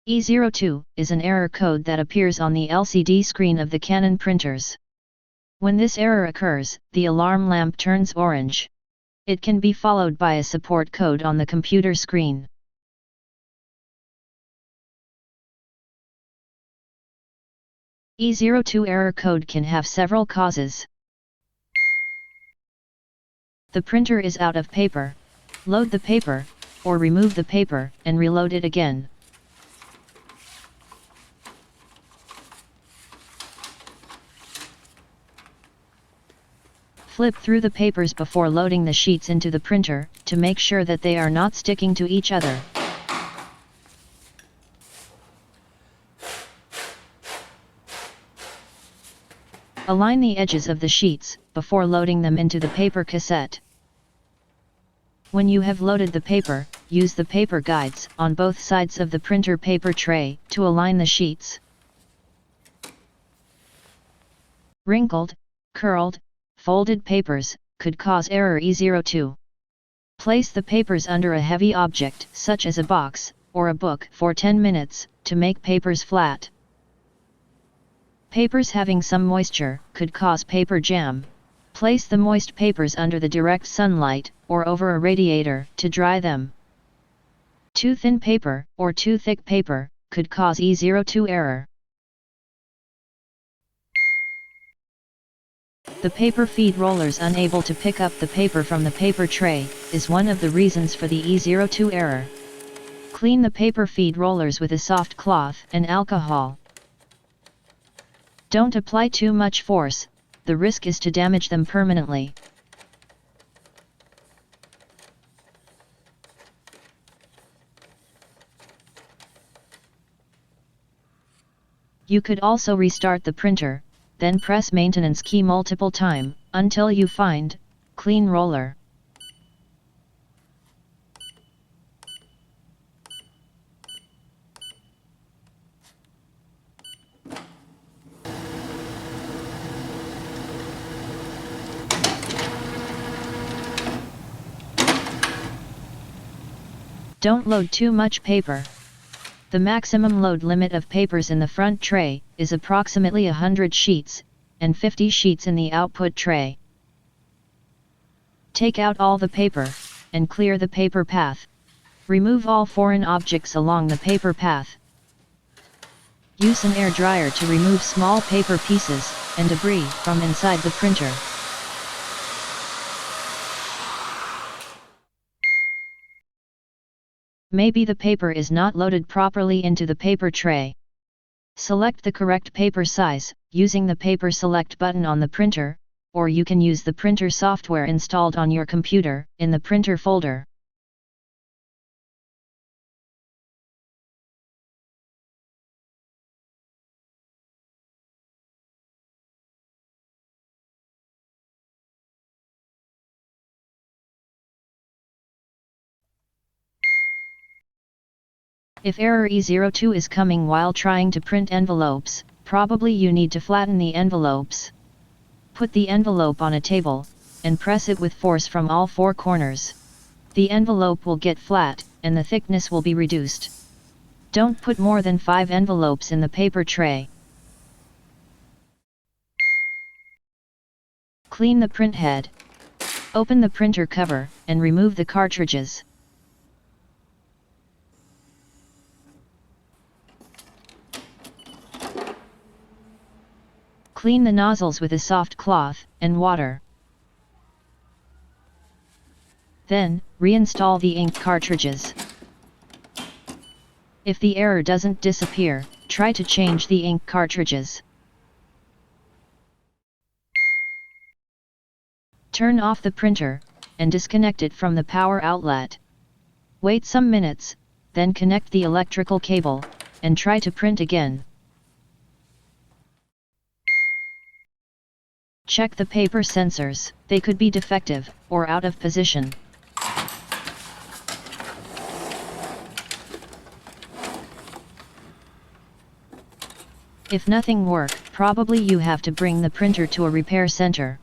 E02 is an error code that appears on the LCD screen of the Canon printers. When this error occurs, the alarm lamp turns orange. It can be followed by a support code on the computer screen. E02 error code can have several causes. The printer is out of paper. Load the paper, or remove the paper and reload it again. Flip through the papers before loading the sheets into the printer, to make sure that they are not sticking to each other. Align the edges of the sheets, before loading them into the paper cassette. When you have loaded the paper, use the paper guides on both sides of the printer paper tray, to align the sheets. Wrinkled, curled, folded papers could cause error E02. Place the papers under a heavy object, such as a box or a book, for 10 minutes, to make papers flat. Papers having some moisture could cause paper jam. Place the moist papers under the direct sunlight, or over a radiator, to dry them. Too thin paper, or too thick paper, could cause E02 error. The paper feed rollers unable to pick up the paper from the paper tray, is one of the reasons for the E02 error. Clean the paper feed rollers with a soft cloth and alcohol. Don't apply too much force, the risk is to damage them permanently. You could also restart the printer, then press maintenance key multiple times, until you find clean roller. Don't load too much paper. The maximum load limit of papers in the front tray is approximately 100 sheets, and 50 sheets in the output tray. Take out all the paper, and clear the paper path. Remove all foreign objects along the paper path. Use an air dryer to remove small paper pieces and debris from inside the printer. Maybe the paper is not loaded properly into the paper tray. Select the correct paper size, using the Paper Select button on the printer, or you can use the printer software installed on your computer, in the printer folder. If error E02 is coming while trying to print envelopes, probably you need to flatten the envelopes. Put the envelope on a table, and press it with force from all four corners. The envelope will get flat, and the thickness will be reduced. Don't put more than 5 envelopes in the paper tray. Clean the printhead. Open the printer cover, and remove the cartridges. Clean the nozzles with a soft cloth and water. Then, reinstall the ink cartridges. If the error doesn't disappear, try to change the ink cartridges. Turn off the printer, and disconnect it from the power outlet. Wait some minutes, then connect the electrical cable, and try to print again. Check the paper sensors, they could be defective, or out of position. If nothing works, probably you have to bring the printer to a repair center.